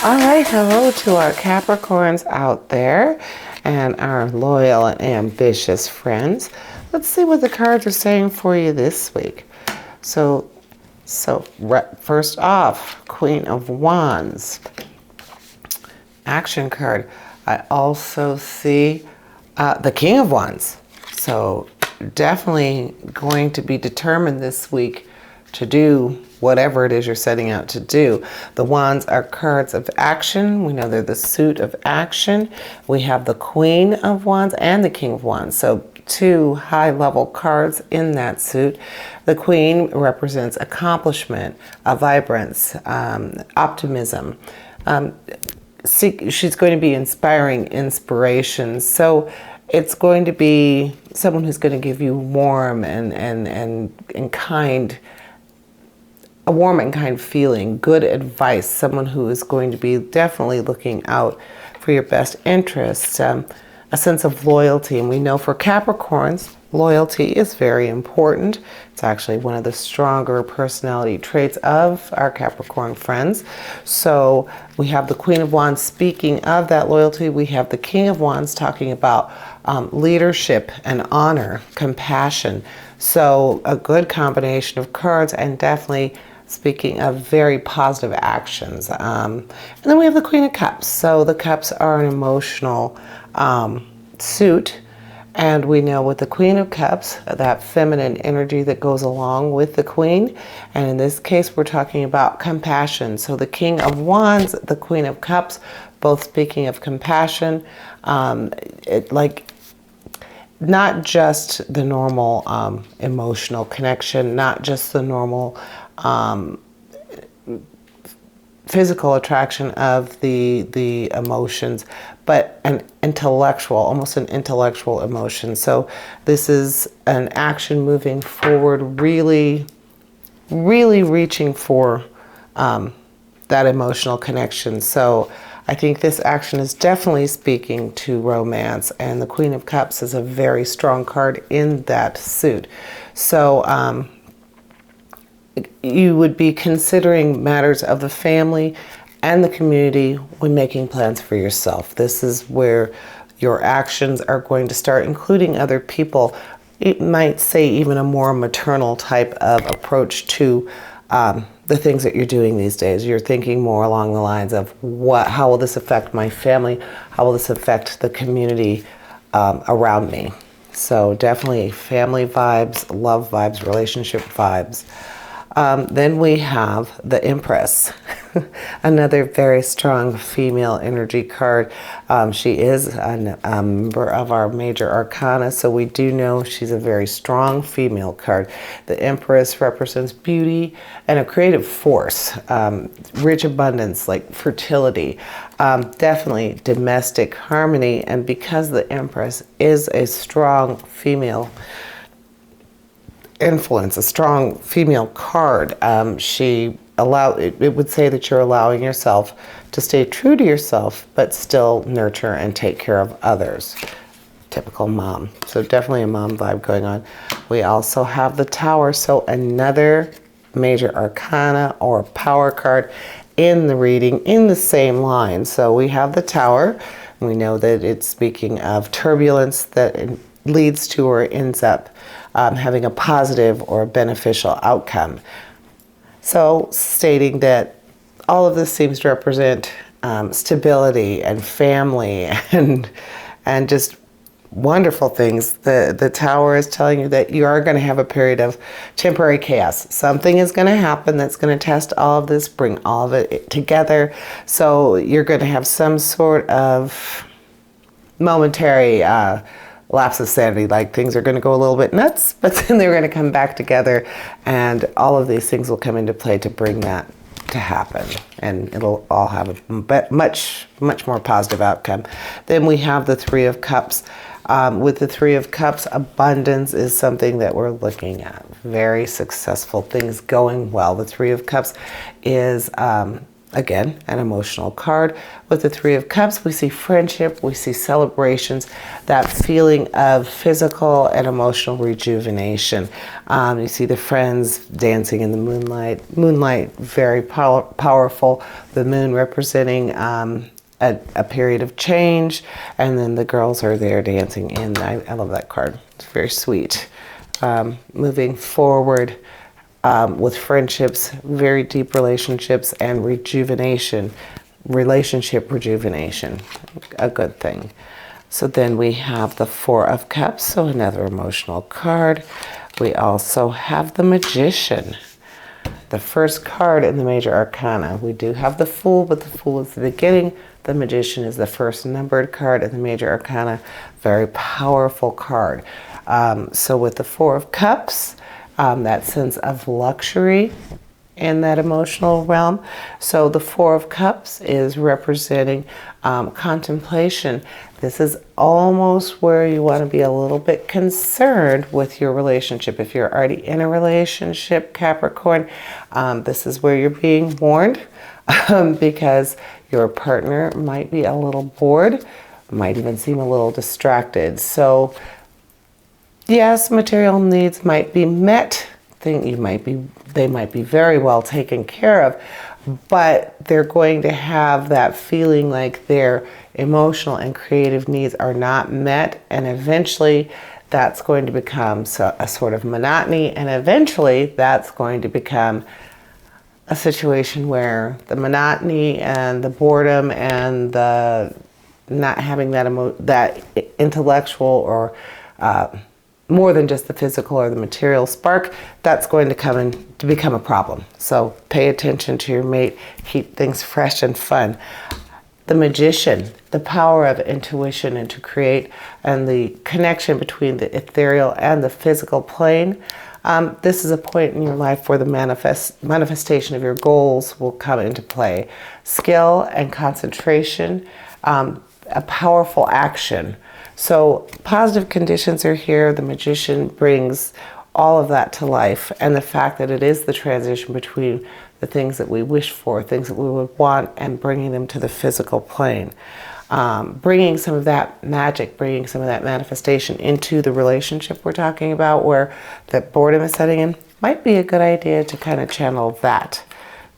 All right, hello to our Capricorns out there and our loyal and ambitious friends. Let's see what the cards are saying for you this week. So first off, Queen of Wands, action card. I also see the King of Wands. So definitely going to be determined this week to do whatever it is you're setting out to do. The wands are cards of action. We know they're the suit of action. We have the Queen of Wands and the King of Wands. So two high-level cards in that suit. The Queen represents accomplishment, a vibrance, optimism. She's going to be inspiring inspiration. So it's going to be someone who's going to give you warm and kind, a warm and kind feeling, good advice, someone who is going to be definitely looking out for your best interests, a sense of loyalty. And we know for Capricorns, loyalty is very important. It's actually one of the stronger personality traits of our Capricorn friends. So we have the Queen of Wands speaking of that loyalty. We have the King of Wands talking about leadership and honor, compassion. So a good combination of cards, and definitely speaking of very positive actions. And then we have the Queen of Cups. So the Cups are an emotional suit. And we know with the Queen of Cups, that feminine energy that goes along with the Queen. And in this case, we're talking about compassion. So the King of Wands, the Queen of Cups, both speaking of compassion, not just the normal emotional connection, not just the normal physical attraction of the emotions, but an intellectual, almost an intellectual emotion. So this is an action moving forward, really, really reaching for that emotional connection. So I think this action is definitely speaking to romance, and the Queen of Cups is a very strong card in that suit. So you would be considering matters of the family and the community when making plans for yourself. This is where your actions are going to start including other people. It might say even a more maternal type of approach to the things that you're doing these days. You're thinking more along the lines of how will this affect my family? How will this affect the community around me? So definitely family vibes, love vibes, relationship vibes. Then we have the Empress, another very strong female energy card. She is a member of our major arcana, so we do know she's a very strong female card. The Empress represents beauty and a creative force, rich abundance like fertility, definitely domestic harmony. And because the Empress is a strong female influence, a strong female card, it would say that you're allowing yourself to stay true to yourself, but still nurture and take care of others. Typical mom. So definitely a mom vibe going on. We also have the Tower, so another major arcana or power card in the reading in the same line. So we have the Tower. We know that it's speaking of turbulence that leads to or ends up having a positive or beneficial outcome. So stating that all of this seems to represent stability and family and just wonderful things. The Tower is telling you that you are going to have a period of temporary chaos. Something is going to happen that's going to test all of this, bring all of it together. So you're going to have some sort of momentary lapse of sanity, like things are going to go a little bit nuts, but then they're going to come back together, and all of these things will come into play to bring that to happen, and it'll all have a much more positive outcome. Then we have the Three of Cups. With the Three of Cups, abundance is something that we're looking at. Very successful things going well. The Three of Cups is Again, an emotional card. With the Three of Cups, we see friendship, we see celebrations, that feeling of physical and emotional rejuvenation. You see the friends dancing in the moonlight. Moonlight, very powerful. The moon representing a period of change, and then the girls are there dancing in. I love that card. It's very sweet. Moving forward, with friendships, very deep relationships, and rejuvenation, relationship rejuvenation, a good thing. So then we have the Four of Cups, so another emotional card. We also have the Magician, the first card in the major arcana. We do have the Fool, but the Fool is the beginning. The Magician is the first numbered card in the major arcana. Very powerful card. So with the Four of Cups, that sense of luxury in that emotional realm. So the Four of Cups is representing contemplation. This is almost where you want to be a little bit concerned with your relationship. If you're already in a relationship, Capricorn, this is where you're being warned because your partner might be a little bored, might even seem a little distracted. So yes, material needs might be met. They might be very well taken care of, but they're going to have that feeling like their emotional and creative needs are not met, and eventually that's going to become a sort of monotony, and eventually that's going to become a situation where the monotony and the boredom and the not having that intellectual or more than just the physical or the material spark, that's going to become a problem. So pay attention to your mate, keep things fresh and fun. The Magician, the power of intuition and to create, and the connection between the ethereal and the physical plane. This is a point in your life where the manifestation of your goals will come into play. Skill and concentration, a powerful action. So positive conditions are here. The Magician brings all of that to life, and the fact that it is the transition between the things that we wish for, things that we would want, and bringing them to the physical plane. Bringing some of that magic, bringing some of that manifestation into the relationship we're talking about, where that boredom is setting in, might be a good idea to kind of channel that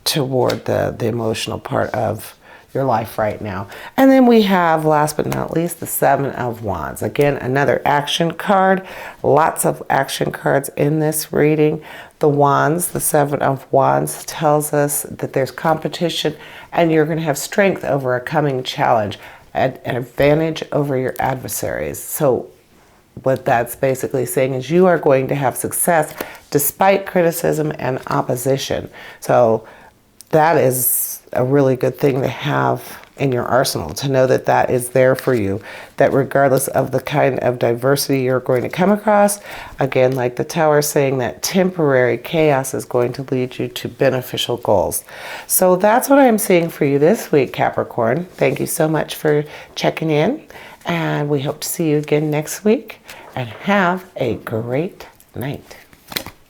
toward the emotional part of your life right now. And then we have, last but not least, the Seven of Wands. Again, another action card. Lots of action cards in this reading. The Wands, the Seven of Wands, tells us that there's competition and you're going to have strength over a coming challenge, an advantage over your adversaries. So what that's basically saying is you are going to have success despite criticism and opposition. So that is a really good thing to have in your arsenal, to know that that is there for you, that regardless of the kind of diversity you're going to come across, again, like the Tower saying, that temporary chaos is going to lead you to beneficial goals. So that's what I'm seeing for you this week, Capricorn. Thank you so much for checking in, and we hope to see you again next week, and have a great night.